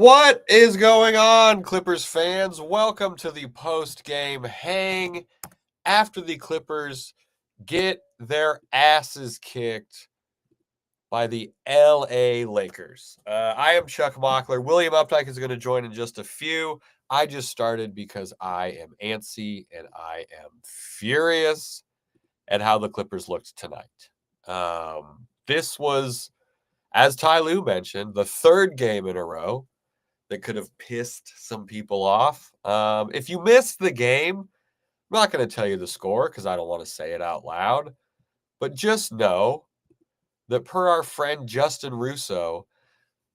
What is going on, Clippers fans? Welcome to the post-game hang after the Clippers get their asses kicked by the LA Lakers. I am Chuck Mockler. William Updike is going to join in just a few. I just started because I am antsy and I am furious at how the Clippers looked tonight. This was, as Ty Lue mentioned, the third game in a row that could have pissed some people off. If you missed the game, I'm not going to tell you the score because I don't want to say it out loud. But just know that per our friend Justin Russo,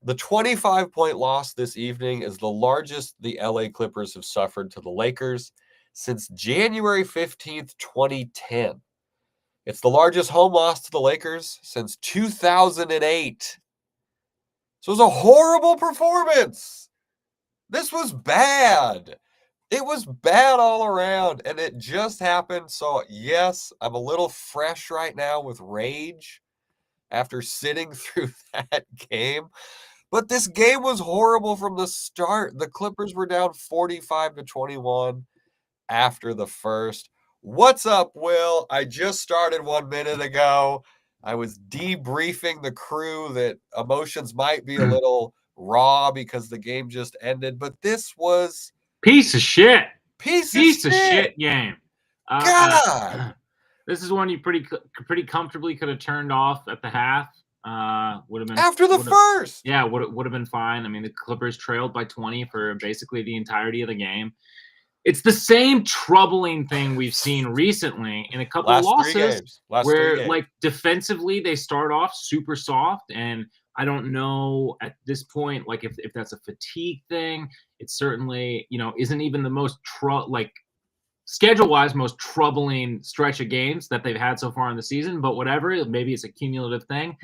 the 25-point loss this evening is the largest the LA Clippers have suffered to the Lakers since January 15th, 2010. It's the largest home loss to the Lakers since 2008. So it was a horrible performance. This was bad. It was bad all around, and it just happened. So, yes, I'm a little fresh right now with rage after sitting through that game. But this game was horrible from the start. The Clippers were down 45-21 after the first. What's up, Will? I just started 1 minute ago. I was debriefing the crew that emotions might be a little raw because the game just ended, but this was piece of shit game. God, this is one you pretty comfortably could have turned off at the half. Would have been after the first. Yeah, would have been fine. I mean, the Clippers trailed by 20 for basically the entirety of the game. It's the same troubling thing we've seen recently in a couple of losses where, like, defensively they start off super soft, and I don't know at this point, like, if that's a fatigue thing. It certainly, isn't even the most schedule-wise most troubling stretch of games that they've had so far in the season. But whatever, maybe it's a cumulative thing.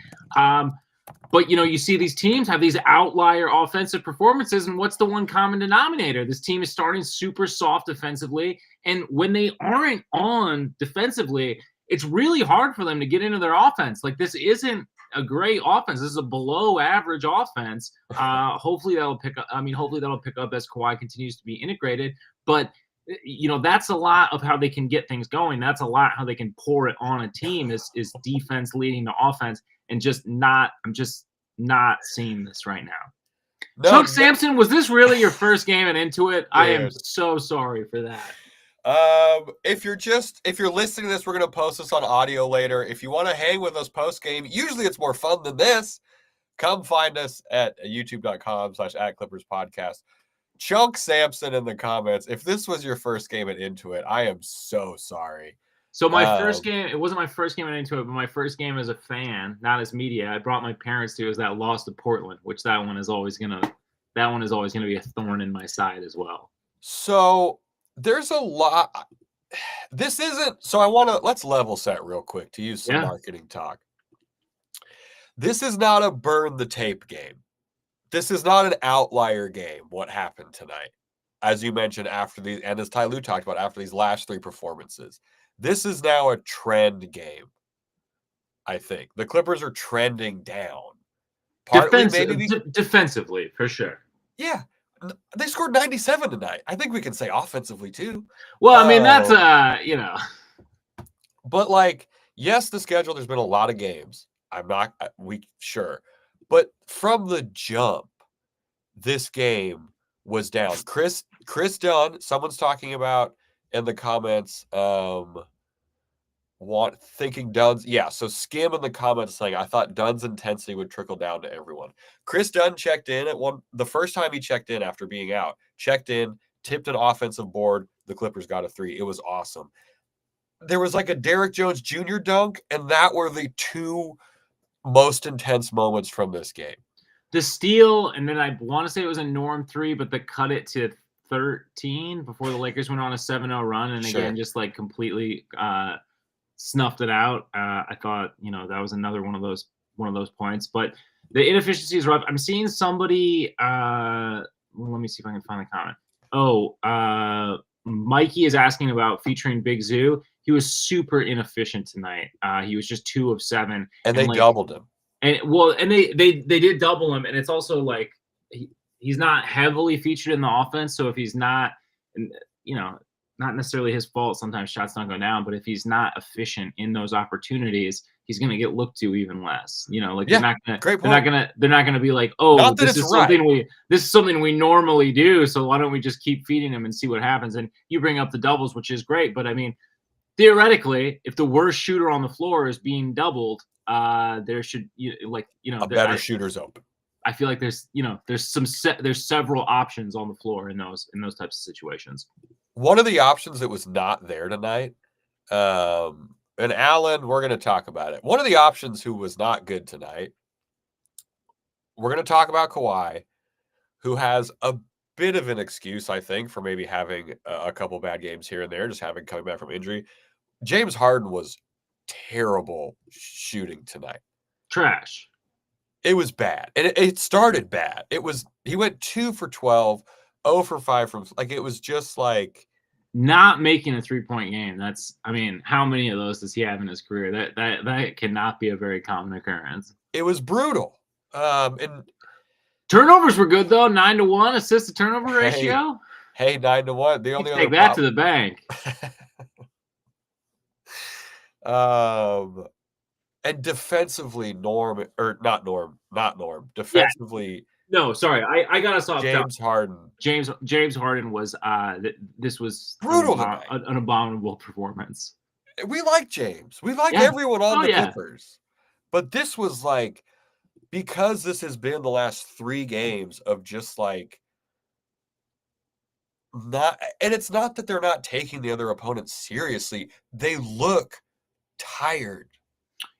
But, you see these teams have these outlier offensive performances, and what's the one common denominator? This team is starting super soft defensively, and when they aren't on defensively, it's really hard for them to get into their offense. Like, this isn't a great offense. This is a below-average offense. Hopefully that'll pick up. Hopefully that'll pick up as Kawhi continues to be integrated. But that's a lot of how they can get things going. That's a lot how they can pour it on a team is defense leading to offense. And I'm just not seeing this right now. Chuck Sampson, was this really your first game and Intuit? Dude. I am so sorry for that. If you're listening to this, we're going to post this on audio later. If you want to hang with us post game, usually it's more fun than this. Come find us at youtube.com/@ClippersPodcast. Chunk Sampson in the comments. If this was your first game at Intuit, I am so sorry. So my first game, it wasn't my first game into it, but my first game as a fan, not as media. I brought my parents to, is that loss to Portland, which that one is always gonna be a thorn in my side as well. So there's a lot. This isn't. So let's level set real quick to use some marketing talk. This is not a burn the tape game. This is not an outlier game. What happened tonight, as you mentioned and as Ty Lue talked about after these last three performances. This is now a trend game, I think. The Clippers are trending down. Defensively, for sure. Yeah. They scored 97 tonight. I think we can say offensively, too. Well, that's, But, yes, the schedule, there's been a lot of games. Sure. But from the jump, this game was down. Chris Dunn, someone's talking about in the comments, thinking Dunn's, so Skim in the comments saying, I thought Dunn's intensity would trickle down to everyone. Chris Dunn checked in the first time he checked in after being out, tipped an offensive board. The Clippers got a 3. It was awesome. There was like a Derrick Jones Jr. dunk, and that were the two most intense moments from this game. The steal, and then I want to say it was a Norm 3, but the cut it to 13 before the Lakers went on a 7-0 run, and again just completely snuffed it out. I thought that was another one of those points, but the inefficiency is rough. I'm seeing somebody. Let me see if I can find the comment. Mikey is asking about featuring Big Zoo. He was super inefficient tonight. He was just 2 of 7, and they doubled him. And they did double him, and it's also he's not heavily featured in the offense. So if he's not, you know, not necessarily his fault. Sometimes shots don't go down, but if he's not efficient in those opportunities, he's going to get looked to even less. You know, like Yeah, great point. they're not going to be like, oh, Not that this it's is right. something we normally do. So why don't we just keep feeding him and see what happens? And you bring up the doubles, which is great, but I mean, theoretically, if the worst shooter on the floor is being doubled, there should A better shooter's open. I feel like there's several options on the floor in those types of situations. One of the options that was not there tonight, and Alan, we're going to talk about it. One of the options who was not good tonight, we're going to talk about Kawhi, who has a bit of an excuse, I think, for maybe having a couple bad games here and there, just coming back from injury. James Harden was terrible shooting tonight. Trash. It was bad. And it started bad. He went 2 for 12, 0 for 5 from, like, it was just like not making a 3-point game. How many of those does he have in his career? That cannot be a very common occurrence. It was brutal. And turnovers were good though. 9-1 assist to turnover ratio. Hey, 9-1. The only take that to the bank. And defensively, defensively. Yeah. No, sorry, I got us off. James Harden. James Harden was. This was brutal. An abominable performance. We like James. We like everyone on the Clippers, but this was like, because this has been the last 3 games of just like not, and it's not that they're not taking the other opponent seriously. They look tired.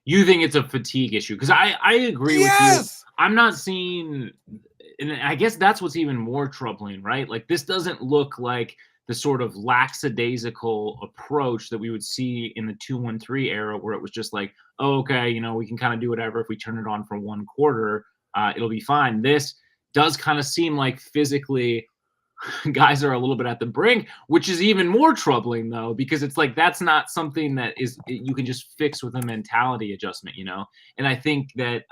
You think it's a fatigue issue? Because I agree with you. I'm not seeing, and I guess that's what's even more troubling, right? Like, this doesn't look like the sort of lackadaisical approach that we would see in the 2-1-3 era, where it was just like, oh, okay, we can kind of do whatever. If we turn it on for 1 quarter, it'll be fine. This does kind of seem like physically guys are a little bit at the brink, which is even more troubling though, because it's like, that's not something that you can just fix with a mentality adjustment, And I think that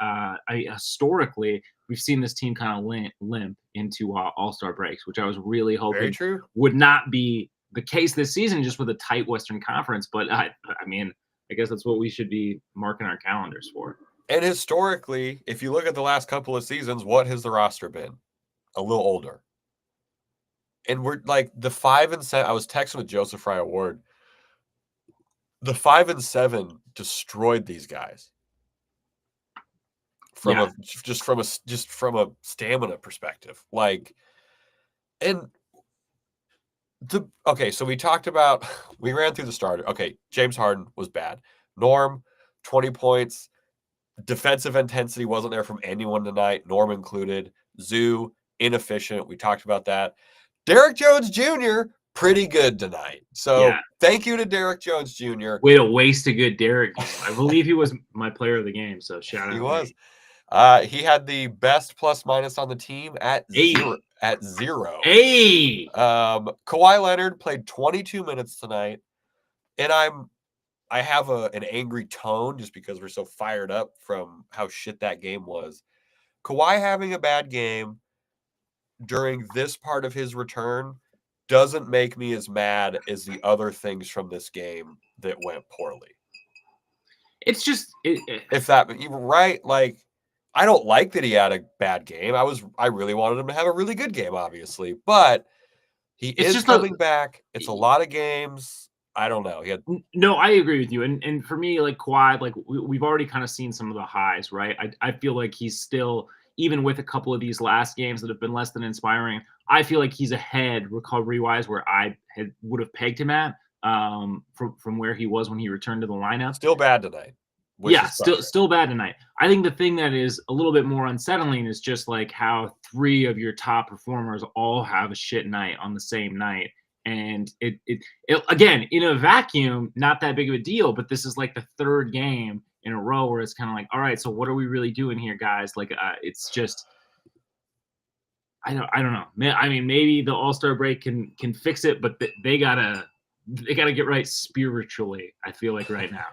historically we've seen this team kind of limp into all-star breaks, which I was really hoping would not be the case this season, just with a tight Western Conference. But I guess that's what we should be marking our calendars for. And historically, if you look at the last couple of seasons, what has the roster been? A little older. And we're like the 5 and 7. I was texting with Joseph Fry Award. The 5 and 7 destroyed these guys from a stamina perspective. Like, and so we talked about, we ran through the starter. Okay, James Harden was bad. Norm, 20 points. Defensive intensity wasn't there from anyone tonight, Norm included. Zoo, inefficient. We talked about that. Derek Jones Jr., pretty good tonight. So thank you to Derek Jones Jr. Way to waste a good Derek game. I believe he was my player of the game, so shout out. He was. He had the best plus-minus on the team at 0. Hey! Kawhi Leonard played 22 minutes tonight, and I have an angry tone just because we're so fired up from how shit that game was. Kawhi having a bad game during this part of his return doesn't make me as mad as the other things from this game that went poorly. It's just right. Like, I don't like that he had a bad game. I really wanted him to have a really good game, obviously, but it's just coming back. It's a lot of games. I don't know. No, I agree with you. And for me, like Kawhi, like we've already kind of seen some of the highs, right? I feel like he's still, even with a couple of these last games that have been less than inspiring, I feel like he's ahead recovery-wise where I would have pegged him at from where he was when he returned to the lineup. Still bad tonight. Still bad tonight. I think the thing that is a little bit more unsettling is just like how 3 of your top performers all have a shit night on the same night. And it again, in a vacuum, not that big of a deal, but this is like the 3rd game in a row where it's kind of like, all right, so what are we really doing here, guys? Like, it's just, I don't know. I mean, maybe the All-Star break can fix it, but they gotta get right spiritually, I feel like, right now.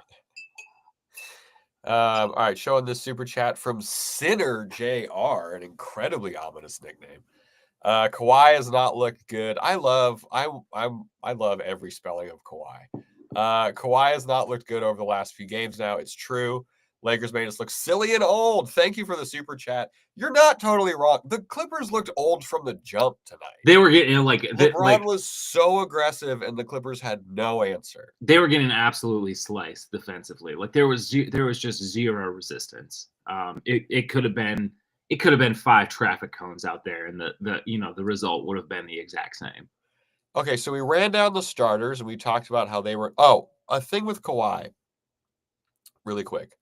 All right, showing this super chat from Sinner JR, an incredibly ominous nickname. Kawhi has not looked good. I love every spelling of Kawhi. Kawhi has not looked good over the last few games now. It's true. Lakers made us look silly and old. Thank you for the super chat. You're not totally wrong. The Clippers looked old from the jump tonight. They were getting LeBron was so aggressive, and the Clippers had no answer. They were getting absolutely sliced defensively. Like there was just zero resistance. It could have been 5 traffic cones out there, and the result would have been the exact same. Okay, so we ran down the starters, and we talked about how they were. Oh, a thing with Kawhi, really quick.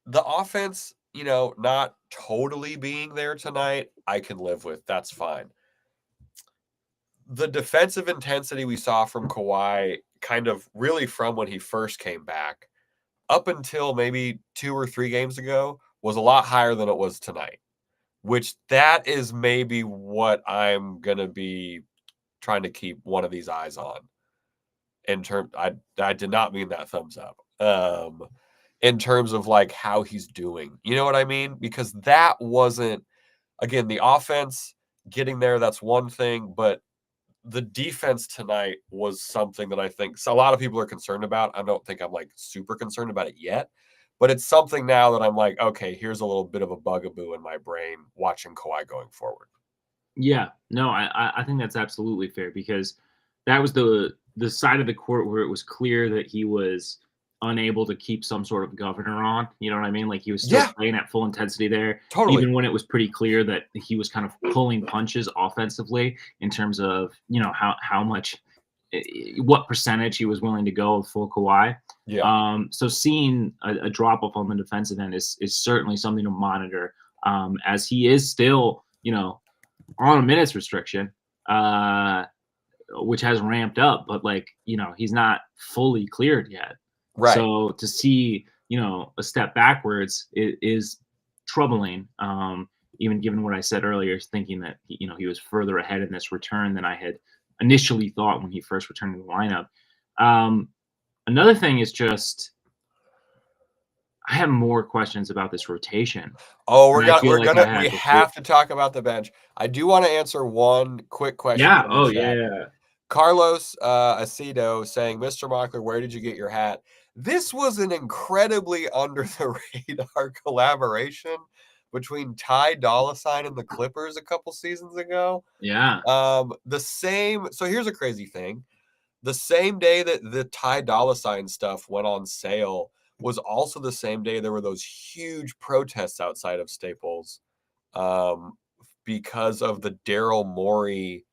The offense, not totally being there tonight, I can live with. That's fine. The defensive intensity we saw from Kawhi, kind of really from when he first came back, up until maybe 2 or 3 games ago, was a lot higher than it was tonight. Which that is maybe what I'm gonna be trying to keep one of these eyes on. I did not mean that thumbs up. In terms of like how he's doing. You know what I mean? Because that wasn't, again, the offense getting there, that's one thing, but the defense tonight was something that I think a lot of people are concerned about. I don't think I'm like super concerned about it yet, but it's something now that I'm like, okay, here's a little bit of a bugaboo in my brain watching Kawhi going forward. Yeah, no, I think that's absolutely fair, because that was the side of the court where it was clear that he was unable to keep some sort of governor on. You know what I mean? Like he was still playing at full intensity there, Totally. even when it was pretty clear that he was kind of pulling punches offensively in terms of how much, what percentage he was willing to go with full Kawhi. Yeah. So seeing a drop off on the defensive end is certainly something to monitor, as he is still on a minutes restriction, which has ramped up, but he's not fully cleared yet. Right. So to see, a step backwards is troubling. Even given what I said earlier, thinking that he was further ahead in this return than I had initially thought when he first returned to the lineup. Another thing is just, I have more questions about this rotation. Oh, we have to talk about the bench. I do want to answer one quick question. Yeah. Oh, yeah. Carlos Acedo saying, Mr. Mockler, where did you get your hat? This was an incredibly under the radar collaboration between Ty Dolla $ign and the Clippers a couple seasons ago. Yeah. So here's a crazy thing. The same day that the Ty Dolla $ign stuff went on sale was also the same day there were those huge protests outside of Staples because of the Daryl Morey,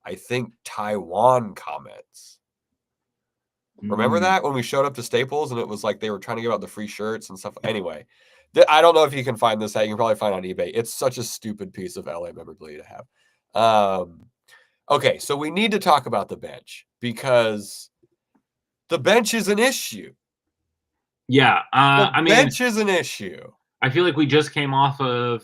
I think, Taiwan comments. Remember that when we showed up to Staples and it was like they were trying to give out the free shirts and stuff? Anyway, I don't know if you can find this. You can probably find it on eBay. It's such a stupid piece of LA memorabilia to have. Okay, so we need to talk about the bench because the bench is an issue. Yeah, the bench is an issue. I feel like we just came off of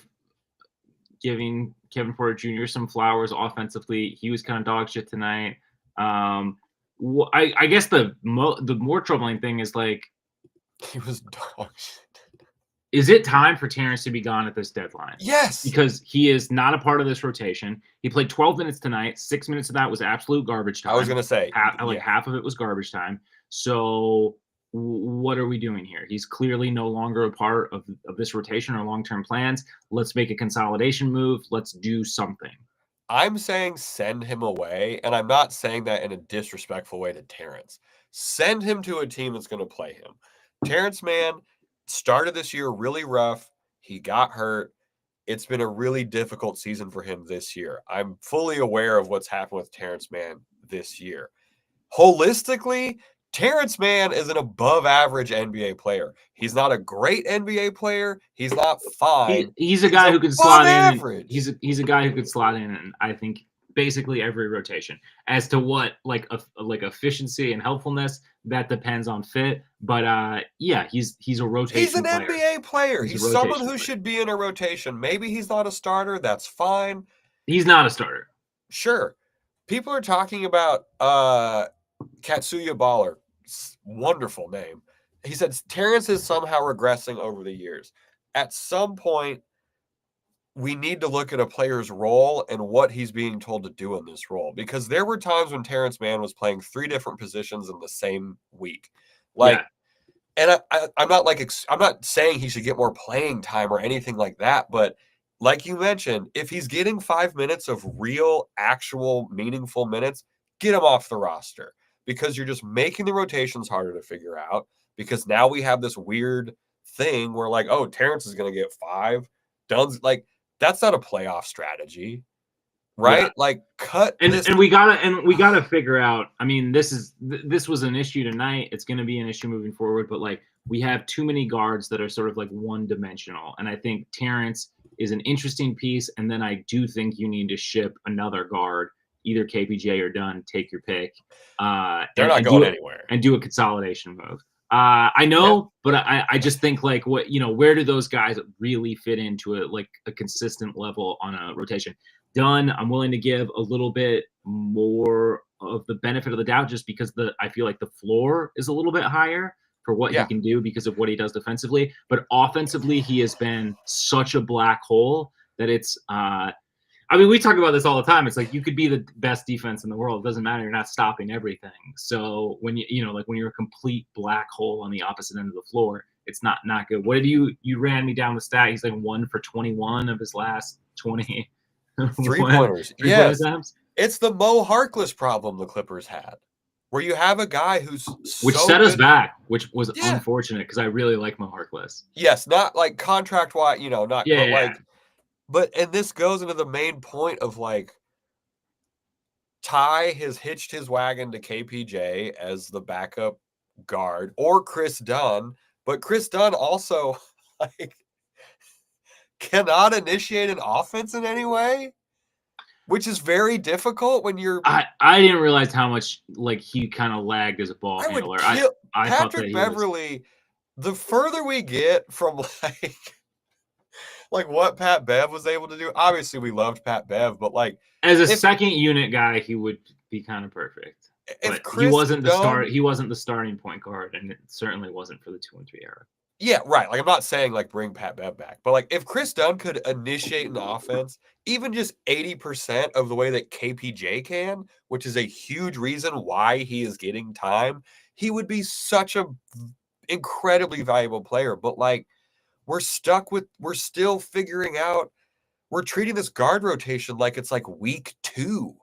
giving Kevin Porter Jr. some flowers offensively. He was kind of dog shit tonight. I guess the more troubling thing is he was dog shit. Is it time for Terrence to be gone at this deadline? Yes. Because he is not a part of this rotation. He played 12 minutes tonight. 6 minutes of that was absolute garbage time. I was going to say. Half of it was garbage time. So what are we doing here? He's clearly no longer a part of this rotation or long-term plans. Let's make a consolidation move. Let's do something. I'm saying send him away, and I'm not saying that in a disrespectful way to Terrence. Send him to a team that's going to play him. Terrence Mann started this year really rough. He got hurt. It's been a really difficult season for him this year. I'm fully aware of what's happened with Terrence Mann this year. Holistically, Terrence Mann is an above-average NBA player. He's not a great NBA player. He's not fine. He's a guy who can slot in. He's a guy who could slot in, and I think basically every rotation. As to what like efficiency and helpfulness, that depends on fit. But yeah, he's a rotation. He's an NBA player. He's someone who should be in a rotation. Maybe he's not a starter. That's fine. He's not a starter. Sure. People are talking about Katsuya Baller. Wonderful name. He said Terrence is somehow regressing over the years. At some point, we need to look at a player's role and what he's being told to do in this role, because there were times when Terrence Mann was playing 3 different positions in the same week. Like, and I'm not like I'm not saying he should get more playing time or anything like that, but like you mentioned, if he's getting 5 minutes of real, actual, meaningful minutes, get him off the roster, because you're just making the rotations harder to figure out. Because now we have this weird thing where, like, oh, Terrence is going to get 5. Dunn's like, that's not a playoff strategy, right? Yeah. Like, cut this. And we gotta figure out. I mean, this was an issue tonight. It's going to be an issue moving forward. But like, we have too many guards that are sort of like one dimensional, and I think Terrence is an interesting piece. And then I do think you need to ship another guard, either KPJ or Dunn. Take your pick. They're not going anywhere. And do a consolidation move. I know, but I just think, like, what, where do those guys really fit into a consistent level on a rotation? Dunn, I'm willing to give a little bit more of the benefit of the doubt, just because I feel like the floor is a little bit higher for what he can do because of what he does defensively. But offensively, he has been such a black hole that it's I mean, we talk about this all the time. It's like, you could be the best defense in the world. It doesn't matter. You're not stopping everything. So when when you're a complete black hole on the opposite end of the floor, it's not good. What did you ran me down the stat? He's like 1 for 21 of his last 20 3-pointers. Yes. It's the Mo Harkless problem the Clippers had, where you have a guy which set us back, which was unfortunate, because I really like Mo Harkless. Yes, not like contract-wise, and this goes into the main point of, like, Ty has hitched his wagon to KPJ as the backup guard, or Chris Dunn, but Chris Dunn also, like, cannot initiate an offense in any way, which is very difficult when you're. I didn't realize how much, like, he kind of lagged as a ball handler. Patrick Beverley. The further we get from like what Pat Bev was able to do. Obviously, we loved Pat Bev, but like as a second unit guy, he would be kind of perfect. But he wasn't the starting point guard, and it certainly wasn't for the 2 and 3 era. Yeah, right. Like, I'm not saying, like, bring Pat Bev back, but, like, if Chris Dunn could initiate an offense, even just 80% of the way that KPJ can, which is a huge reason why he is getting time, he would be such a incredibly valuable player. But, like, we're still figuring out, we're treating this guard rotation like it's like week 2.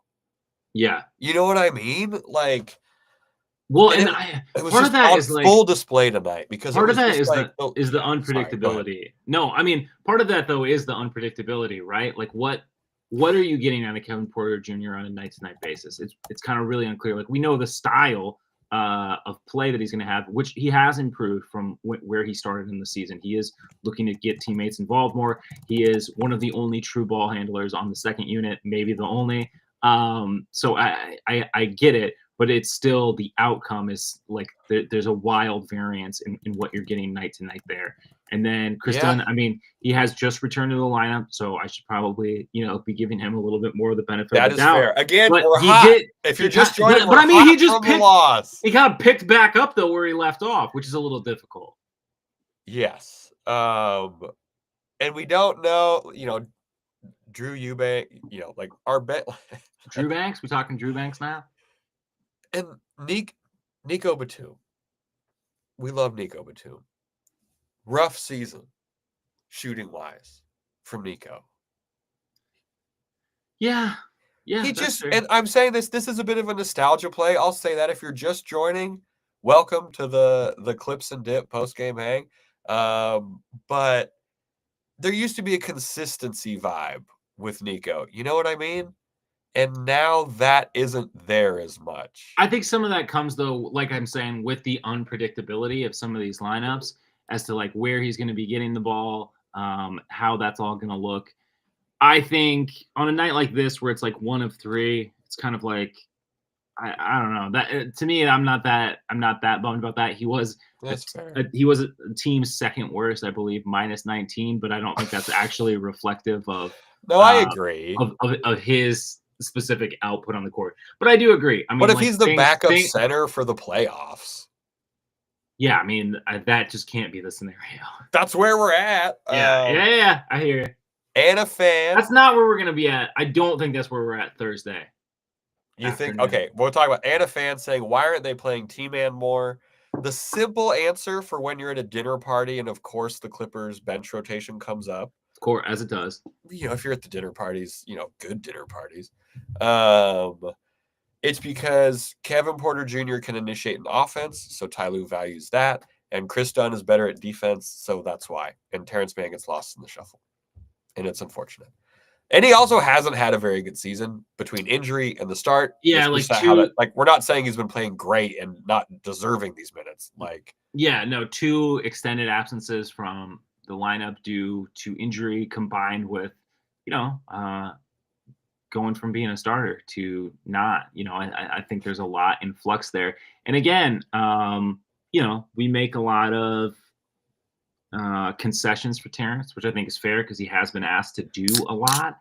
Yeah. You know what I mean? Like, well, and it was part of that is like full display tonight, because part of that is like the unpredictability. Sorry, no, I mean, part of that though is the unpredictability, right? Like, what are you getting out of Kevin Porter Jr. on a night-to-night basis? It's kind of really unclear. Like, we know the style of play that he's going to have, which he has improved from where he started in the season. He is looking to get teammates involved more. He is one of the only true ball handlers on the second unit, maybe the only. So I get it, but it's still, the outcome is like there's a wild variance in what you're getting night to night there. And then Chris Dunn, I mean, he has just returned to the lineup, so I should probably, be giving him a little bit more of the benefit of the doubt. That is fair. Again, we're hot. If you're just joining, but I mean, he kind of picked back up though where he left off, which is a little difficult. Yes. And we don't know, Drew Eubank, like our bet. Drew Banks? We talking Drew Banks now? And Nico Batum. We love Nico Batum. Rough season, shooting wise, from Nico. Yeah. He just, and I'm saying this is a bit of a nostalgia play. I'll say that if you're just joining, welcome to the Clips and Dip post-game hang. But there used to be a consistency vibe with Nico. You know what I mean? And now that isn't there as much. I think some of that comes, though, like I'm saying, with the unpredictability of some of these lineups as to like where he's going to be getting the ball, how that's all going to look. I think on a night like this where it's like 1 of 3, it's kind of like, I don't know, that to me, I'm not that bummed about that. He was he was a team's second worst, I believe, minus 19, but I don't think that's actually reflective of. No, I agree of his specific output on the court. But I do agree. I mean, but if he's the backup center for the playoffs, yeah, I mean, that just can't be the scenario. That's where we're at. Yeah, I hear you. and a fan. That's not where we're going to be at. I don't think that's where we're at Thursday. You think? Okay, we'll talk about and a fan saying, why aren't they playing T-Man more? The simple answer for when you're at a dinner party and, of course, the Clippers bench rotation comes up. Of course, as it does. If you're at the dinner parties, good dinner parties, it's because Kevin Porter Jr. can initiate an offense, so Ty Lue values that, and Chris Dunn is better at defense, so that's why. And Terrence Mann gets lost in the shuffle, and it's unfortunate. And he also hasn't had a very good season between injury and the start. Yeah, we're not saying he's been playing great and not deserving these minutes. Two extended absences from the lineup due to injury combined with, going from being a starter to not. I think there's a lot in flux there. And again, we make a lot of concessions for Terrence, which I think is fair because he has been asked to do a lot.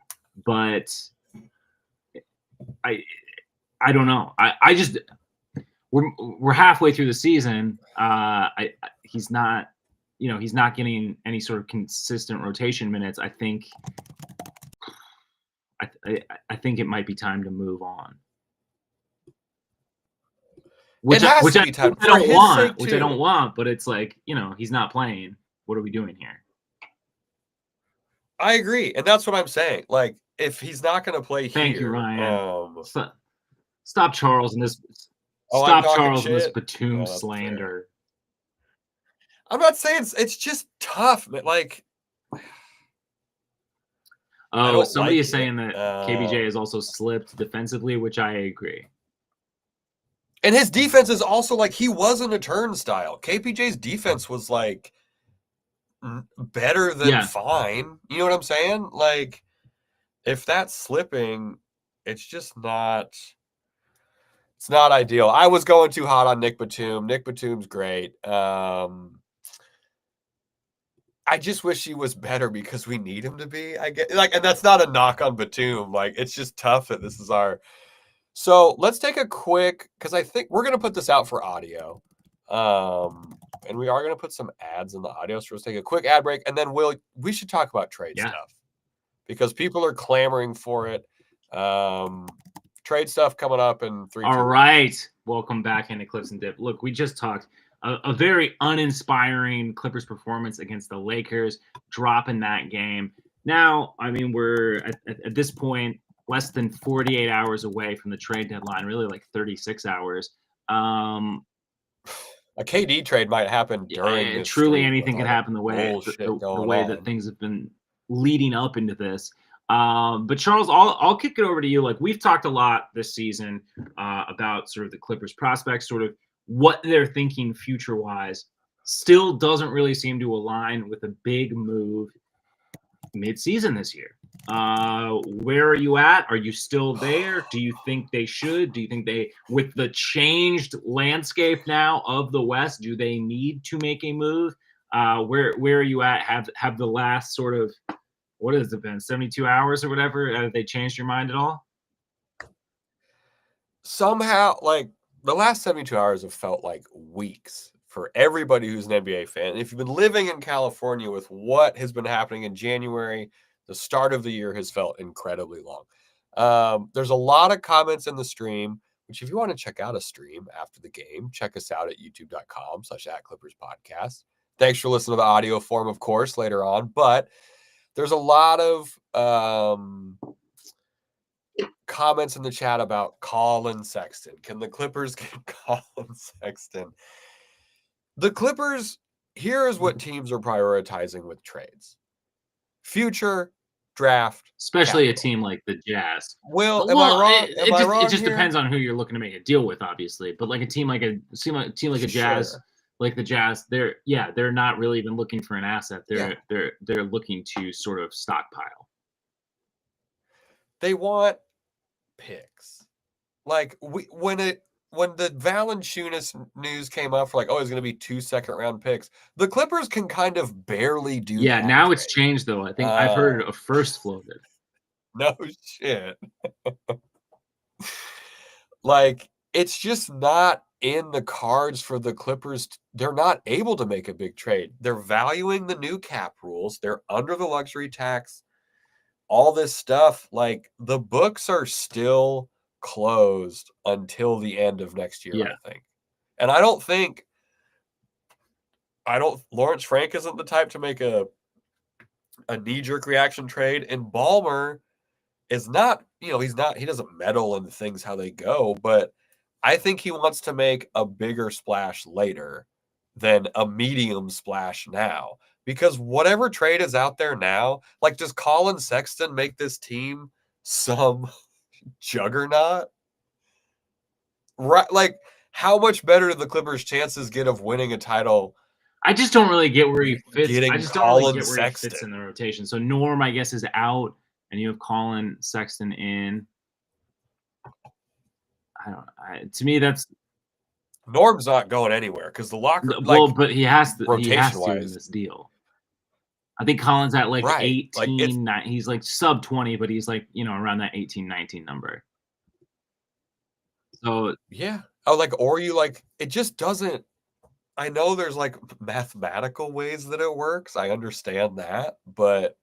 But I don't know. I just we're halfway through the season. He's not getting any sort of consistent rotation minutes. I think it might be time to move on. Which I don't want, but it's like, he's not playing. What are we doing here? I agree. And that's what I'm saying. Like, if he's not going to play Thank you, Ryan. Stop Charles and this. Stop Charles and this Batum slander. I'm not saying it's just tough, but like. Oh, somebody is saying that KBJ has also slipped defensively, which I agree. And his defense is also like he wasn't a turnstile. KPJ's defense was like better than fine. You know what I'm saying? Like, if that's slipping, it's just not. It's not ideal. I was going too hot on Nick Batum. Nick Batum's great. I just wish he was better because we need him to be. I get and that's not a knock on Batum. Like, it's just tough that this is our. So let's take a quick, because I think we're going to put this out for audio. And we are going to put some ads in the audio. So let's take a quick ad break. And then we should talk about trade stuff because people are clamoring for it. Trade stuff coming up in 3 All right. Welcome back into Clips and Dip. Look, we just talked a very uninspiring Clippers performance against the Lakers, dropping that game. Now, I mean, we're at this point less than 48 hours away from the trade deadline, really like 36 hours. A KD trade might happen during this. Truly anything can happen the way that things have been leading up into this. But Charles, I'll kick it over to you. Like, we've talked a lot this season about sort of the Clippers prospects, sort of what they're thinking future-wise. Still doesn't really seem to align with a big move mid-season this year. Where are you at? Are you still there? Do you think they should? Do you think with the changed landscape now of the West, do they need to make a move? Where are you at? Have the last sort of, what has it been, 72 hours or whatever? Have they changed your mind at all? Somehow, like, the last 72 hours have felt like weeks for everybody who's an NBA fan. If you've been living in California with what has been happening in January, the start of the year has felt incredibly long. There's a lot of comments in the stream, which if you want to check out a stream after the game, check us out at youtube.com/@ClippersPodcast. Thanks for listening to the audio form, of course, later on. But there's a lot of comments in the chat about Colin Sexton. Can the Clippers get Colin Sexton? The Clippers, here is what teams are prioritizing with trades. Future, draft, especially capital. A team like the Jazz. Am I wrong? It just depends on who you're looking to make a deal with, obviously. But like a team like a Jazz, like the Jazz, they're not really even looking for an asset. They're looking to sort of stockpile. They want picks. Like when the Valanciunas news came up for like, he's going to be 2 second-round picks, the Clippers can kind of barely do that. Yeah, now it's changed, though. I think I've heard a first floated. No shit. Like, it's just not in the cards for the Clippers. They're not able to make a big trade. They're valuing the new cap rules. They're under the luxury tax. all this stuff, like the books are still closed until the end of next year, Yeah. I think. And Lawrence Frank isn't the type to make a knee-jerk reaction trade, and Ballmer is not, he doesn't meddle in things how they go, but I think he wants to make a bigger splash later than a medium splash now. Because whatever trade is out there now, like, does Colin Sexton make this team some juggernaut? Right? Like, how much better do the Clippers' chances get of winning a title? I just don't really get where he fits. Getting I just don't really Colin get where he fits Sexton. in the rotation. So Norm, I guess, is out, and you have Colin Sexton in. To me, that's Norm's not going anywhere because the locker, well, like, but he has to in rotation-wise. this deal. I think Colin's at like Right. Like, 18. He's like sub 20, but he's like, around that 18, 19 number. So yeah. Oh, like, or you like, it just doesn't. I know there's like mathematical ways that it works. I understand that, but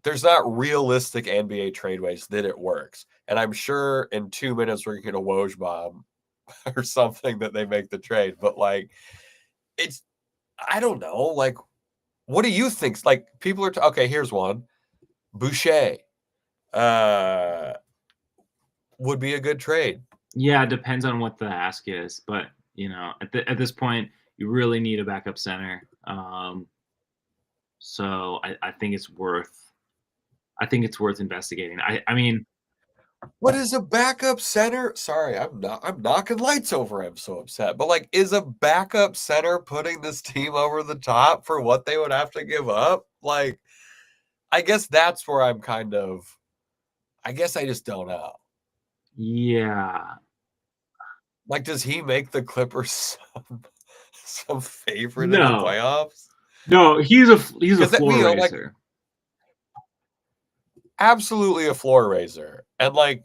there's not realistic NBA trade ways that it works. And I'm sure in 2 minutes we're gonna get a Woj bomb or something that they make the trade. But like, I don't know. Like, what do you think? Like, people are okay. Here's one. Boucher would be a good trade. yeah, it depends on what the ask is, but at this point, you really need a backup center. So I think it's worth. I think it's worth investigating. I mean, What is a backup center? Sorry, I'm knocking lights over. I'm so upset. But like, is a backup center putting this team over the top for what they would have to give up? Like, I guess that's where I'm kind of, I guess I just don't know. yeah. Like, does he make the Clippers some favorite in the No. playoffs? No, he's a floor Like, raiser. absolutely a floor raiser. And like,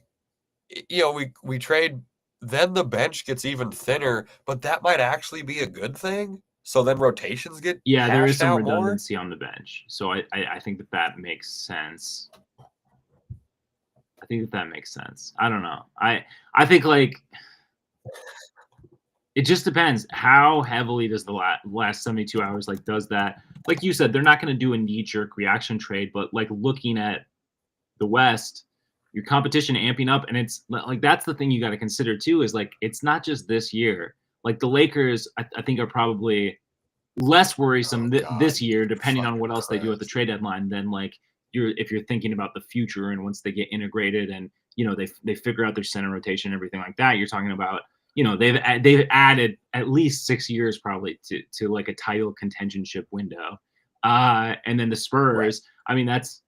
we trade, then the bench gets even thinner, but that might actually be a good thing. So then rotations get there is some out redundancy on the bench. So I think that makes sense. I think that makes sense. I don't know. I think like it just depends. How heavily does the last 72 hours does that? Like you said, they're not going to do a knee-jerk reaction trade, but like looking at the West, your competition amping up, and it's like that's the thing you got to consider too. Is like it's not just this year. Like the Lakers, I think are probably less worrisome this year, depending on what else they do at the trade deadline, than like if you're thinking about the future and once they get integrated and they figure out their center rotation and everything like that. You're talking about they've added at least 6 years probably to like a title contentionship window, and then the Spurs. Right. I mean that's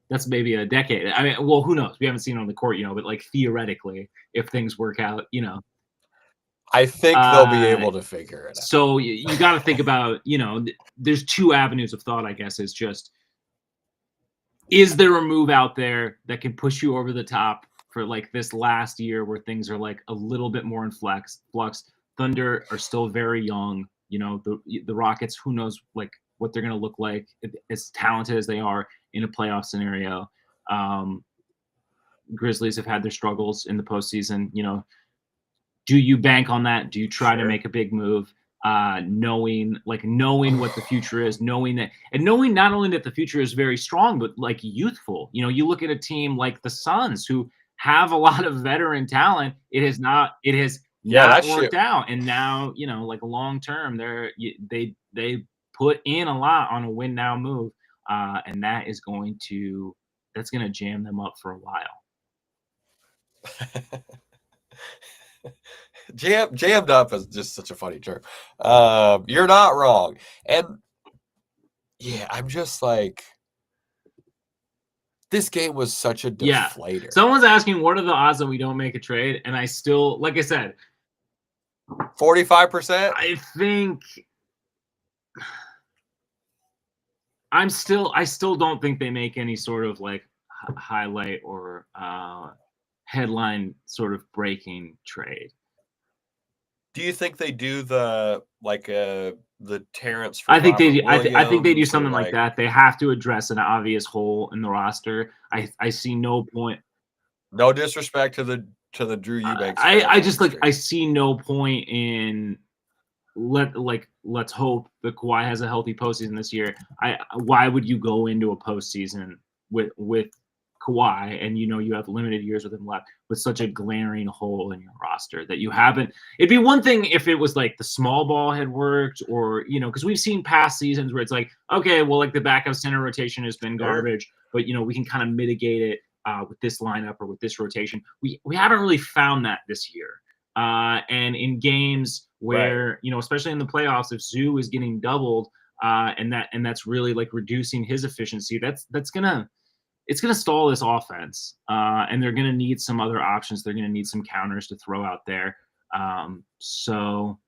that's maybe a decade. I mean, well, who knows? We haven't seen it on the court, but like theoretically, if things work out, I think they'll be able to figure it out. So you got to think about, there's two avenues of thought, I guess, is just, is there a move out there that can push you over the top for like this last year where things are like a little bit more in flux? Thunder are still very young. The Rockets, who knows like what they're going to look like as talented as they are in a playoff scenario. Grizzlies have had their struggles in the postseason. Do you bank on that? Do you try to make a big move? Knowing what the future is, knowing not only that the future is very strong, but like youthful. You look at a team like the Suns who have a lot of veteran talent. It has not worked out, and now like long term, they put in a lot on a win now move, and that's going to jam them up for a while. Jammed up is just such a funny term. You're not wrong. And yeah, I'm just like, this game was such a deflator. Yeah. Someone's asking, what are the odds that we don't make a trade? And I still, like I said, 45%. I think I still don't think they make any sort of like highlight or headline sort of breaking trade. Do you think they do the like a the Terrence for I think Robert they I think they do Williams, or, something like that. They have to address an obvious hole in the roster. I see no point. no disrespect to the Drew Eubanks I fans on just the like street. I see no point in let's hope that Kawhi has a healthy postseason this year. Why would you go into a postseason with Kawhi and you have limited years with him left with such a glaring hole in your roster that you haven't? It'd be one thing if it was like the small ball had worked, or because we've seen past seasons where it's like, okay, well, like the backup center rotation has been Sure. garbage, but we can kind of mitigate it with this lineup or with this rotation. We haven't really found that this year. And in games where especially in the playoffs, if Zoo is getting doubled, and that's really like reducing his efficiency, it's gonna stall this offense, and they're gonna need some other options. They're gonna need some counters to throw out there. So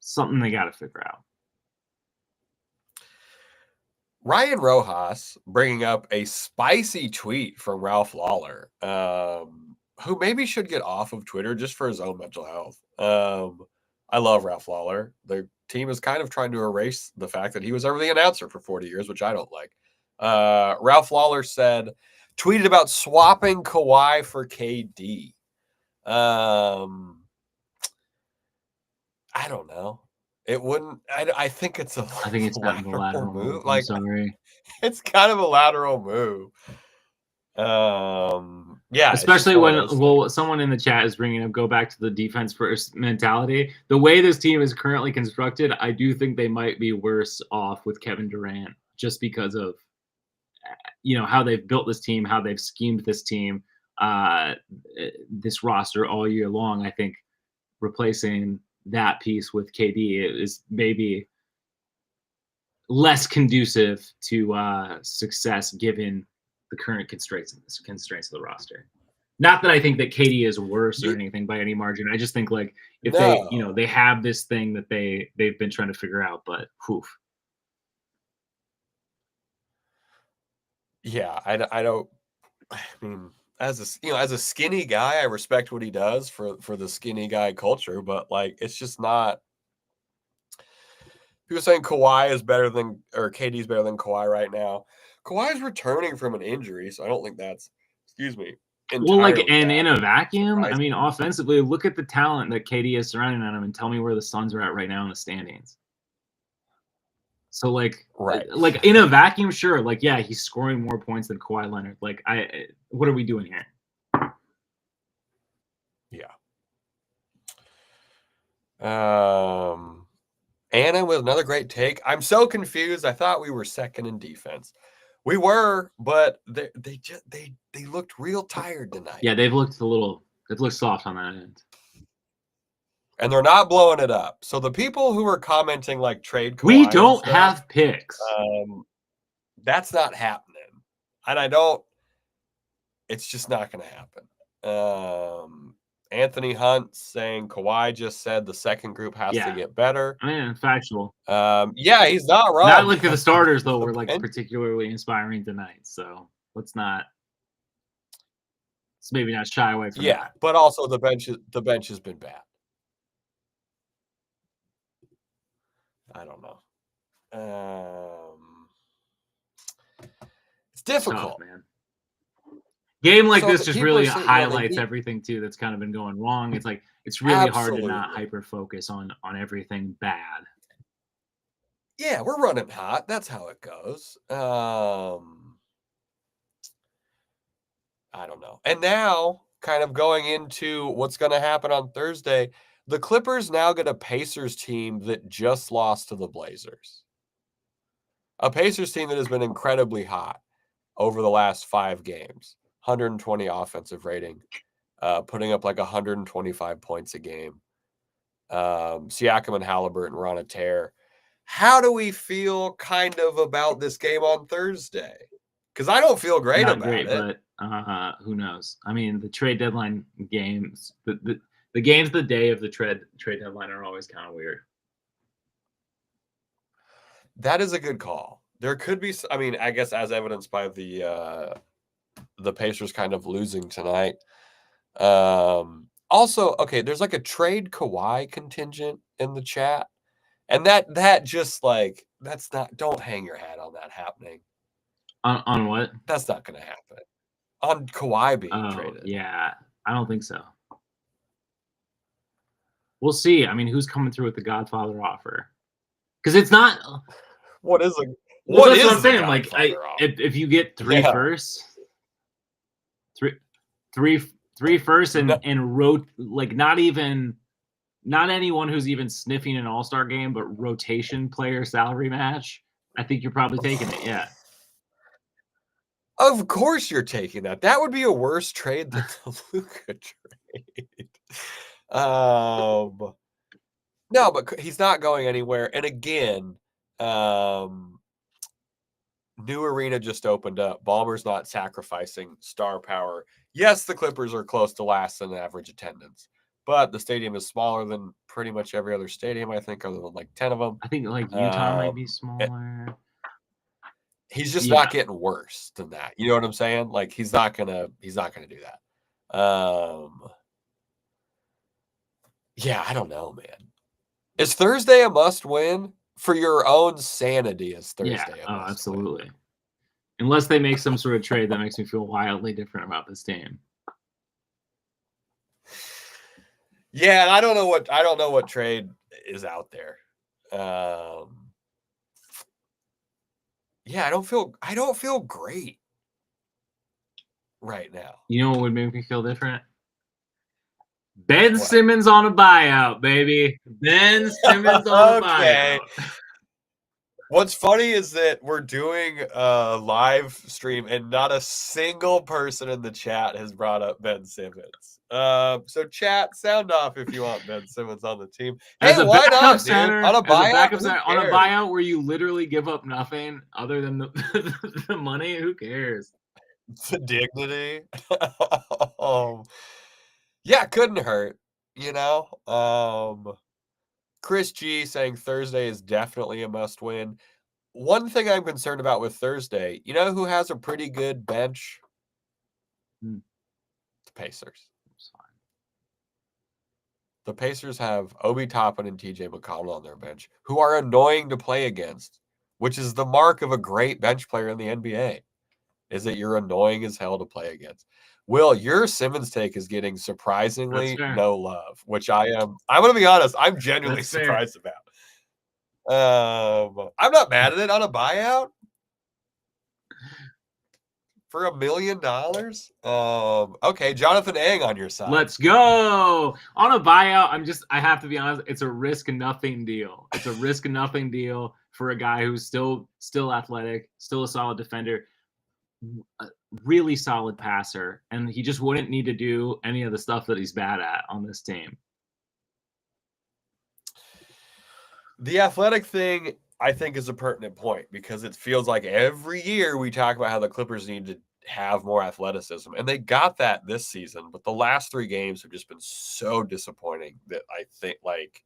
something they got to figure out. Ryan Rojas bringing up a spicy tweet from Ralph Lawler, who maybe should get off of Twitter just for his own mental health. I love Ralph Lawler. The team is kind of trying to erase the fact that he was ever the announcer for 40 years, which I don't like. Ralph Lawler tweeted about swapping Kawhi for KD. I don't know. It wouldn't. I think it's I think it's kind of a lateral move. I'm Like, sorry. it's kind of a lateral move. Yeah, especially when someone in the chat is bringing up go back to the defense first mentality. The way this team is currently constructed, I do think they might be worse off with Kevin Durant, just because of how they've built this team, how they've schemed this team, this roster all year long. I think replacing that piece with KD is maybe less conducive to success given the current constraints of the roster. Not that I think that KD is worse or anything by any margin. I just think like if they have this thing that they've been trying to figure out, but poof. Yeah, I don't. I mean, as a skinny guy, I respect what he does for the skinny guy culture, but like it's just not. People saying Kawhi is better than, or KD's better than Kawhi right now. Kawhi's returning from an injury, so I don't think that's, well, like, and in a vacuum, surprising. I mean, offensively, look at the talent that KD is surrounding on him, and tell me where the Suns are at right now in the standings. So, like, right, like in a vacuum, sure, like, yeah, he's scoring more points than Kawhi Leonard. Like, what are we doing here? Yeah. Anna with another great take. I'm so confused. I thought we were second in defense. We were, but they looked real tired tonight. Yeah, they've looked soft on that end. And they're not blowing it up. So the people who are commenting like trade Kawhi, we don't have picks. That's not happening. And I don't, it's just not going to happen. Anthony Hunt saying Kawhi just said the second group has to get better. I mean, factual. Yeah, he's not wrong. Not like the starters though were like particularly inspiring tonight. So let's maybe not shy away from that. But also the bench has been bad. I don't know. It's difficult, man. Game like this just really highlights everything too that's kind of been going wrong. It's like it's really hard to not hyper focus on everything bad. Yeah, we're running hot. That's how it goes. I don't know. And now, kind of going into what's going to happen on Thursday, the Clippers now get a Pacers team that just lost to the Blazers. A Pacers team that has been incredibly hot over the last 5 games. 120 offensive rating, putting up like 125 points a game. Siakam and Halliburton were on a tear. How do we feel kind of about this game on Thursday? Because I don't feel great about it. But who knows? I mean, the trade deadline games, the games the day of the trade deadline are always kind of weird. That is a good call. There could be, I mean, I guess as evidenced by the Pacers kind of losing tonight. Also, okay, there's like a trade Kawhi contingent in the chat. And that just like that's not. Don't hang your hat on that happening. On what? That's not going to happen. On Kawhi being traded. Yeah, I don't think so. We'll see. I mean, who's coming through with the Godfather offer? Because it's not. What is a Well, what that's is what I'm the saying. Like, Godfather offer? if you get three Yeah. firsts, three firsts, and No. like not anyone who's even sniffing an All-Star game, but rotation player salary match. I think you're probably taking it. Yeah. Of course you're taking that. That would be a worse trade than the Luka trade. No, but he's not going anywhere. And again, new arena just opened up. Ballmer's not sacrificing star power. Yes, the Clippers are close to last in average attendance, but the stadium is smaller than pretty much every other stadium, I think, other than like 10 of them. I think like Utah might be smaller. He's just not getting worse than that. You know what I'm saying? Like he's not gonna do that. Yeah, I don't know, man. Is Thursday a must win? For your own sanity, is Thursday a must absolutely. win? Unless they make some sort of trade that makes me feel wildly different about this team. Yeah, and I don't know what trade is out there. Yeah, I don't feel great right now. You know what would make me feel different? Ben Simmons on a buyout, baby. Ben Simmons on a buyout. What's funny is that we're doing a live stream and not a single person in the chat has brought up Ben Simmons. So chat, sound off if you want Ben Simmons on the team. As hey, why not, dude? On a buyout where you literally give up nothing other than the money, who cares? The dignity. Yeah, couldn't hurt, you know. Chris G saying Thursday is definitely a must win. One thing I'm concerned about with Thursday, you know who has a pretty good bench? The Pacers. The Pacers have Obi Toppin and TJ McConnell on their bench, who are annoying to play against, which is the mark of a great bench player in the NBA, is that you're annoying as hell to play against. Will, your Simmons take is getting surprisingly no love, which I'm going to be honest, I'm genuinely surprised about. I'm not mad at it. On a buyout for $1 million. Okay, Jonathan Ang on your side. Let's go. On a buyout, I have to be honest, it's a risk nothing deal. It's a risk nothing deal for a guy who's still athletic, still a solid defender, a really solid passer, and he just wouldn't need to do any of the stuff that he's bad at on this team. The athletic thing, I think, is a pertinent point because it feels like every year we talk about how the Clippers need to have more athleticism, and they got that this season, but the last 3 games have just been so disappointing that I think, like,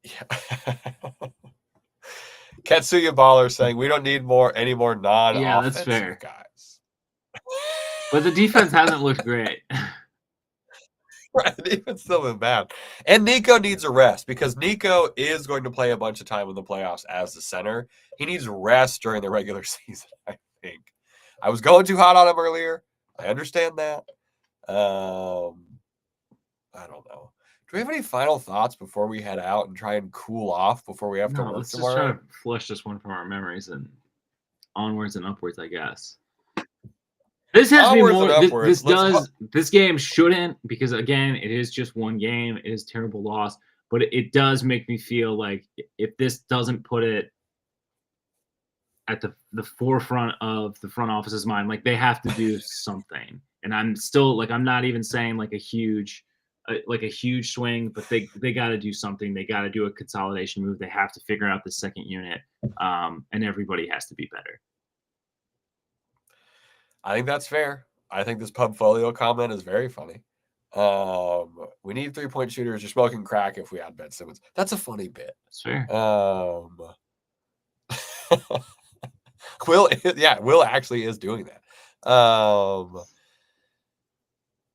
yeah. Katsuya Baller saying we don't need any more non-offensive guys. But the defense hasn't looked great. Right, the defense still been bad. And Nico needs a rest because Nico is going to play a bunch of time in the playoffs as the center. He needs rest during the regular season, I think. I was going too hot on him earlier. I understand that. I don't know. Do we have any final thoughts before we head out and try and cool off before we have to work let's tomorrow? Just try to flush this one from our memories and onwards and upwards, I guess. This has to be more. This game shouldn't, because again, it is just one game. It is a terrible loss, but it does make me feel like if this doesn't put it at the forefront of the front office's mind, like they have to do something. And I'm still like, I'm not even saying like a huge swing, but they got to do something. They got to do a consolidation move. They have to figure out the second unit, and everybody has to be better. I think that's fair. I think this Pubfolio comment is very funny. We need 3-point shooters. You're smoking crack if we had Ben Simmons. That's a funny bit. That's fair. Will actually is doing that.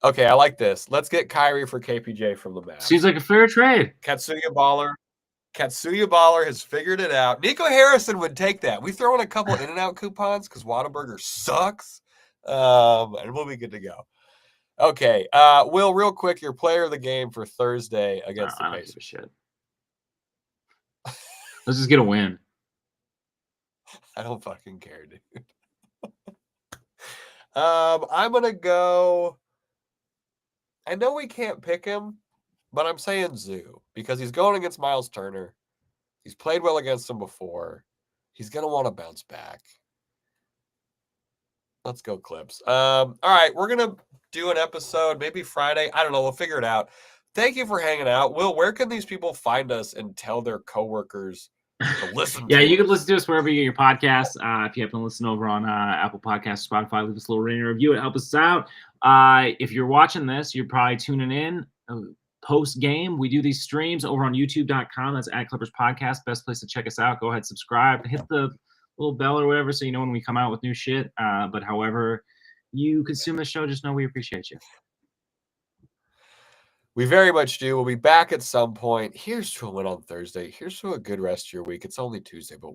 Okay, I like this. Let's get Kyrie for KPJ from the Mavs. Seems like a fair trade. Katsuya Baller has figured it out. Nico Harrison would take that. We throw in a couple In-N-Out coupons because Whataburger sucks, and we'll be good to go. Okay, Will, real quick, your player of the game for Thursday against the I don't Pacers. give a shit. Let's just get a win. I don't fucking care, dude. I'm gonna go. I know we can't pick him, but I'm saying Zoo because he's going against Miles Turner. He's played well against him before. He's gonna want to bounce back. Let's go, Clips. All right, we're gonna do an episode maybe Friday. I don't know. We'll figure it out. Thank you for hanging out. Will, where can these people find us and tell their coworkers to listen Yeah, to you us? can listen to us wherever you get your podcasts. If you happen to listen over on Apple Podcasts, Spotify, leave us a little rating review. It helps us out. If you're watching this, you're probably tuning in post game. We do these streams over on youtube.com. That's at Clippers Podcast. Best place to check us out. Go ahead, subscribe, hit the little bell or whatever so you know when we come out with new shit. But however you consume the show, just know we appreciate you. We very much do. We'll be back at some point. Here's to a win on Thursday. Here's to a good rest of your week. It's only Tuesday, but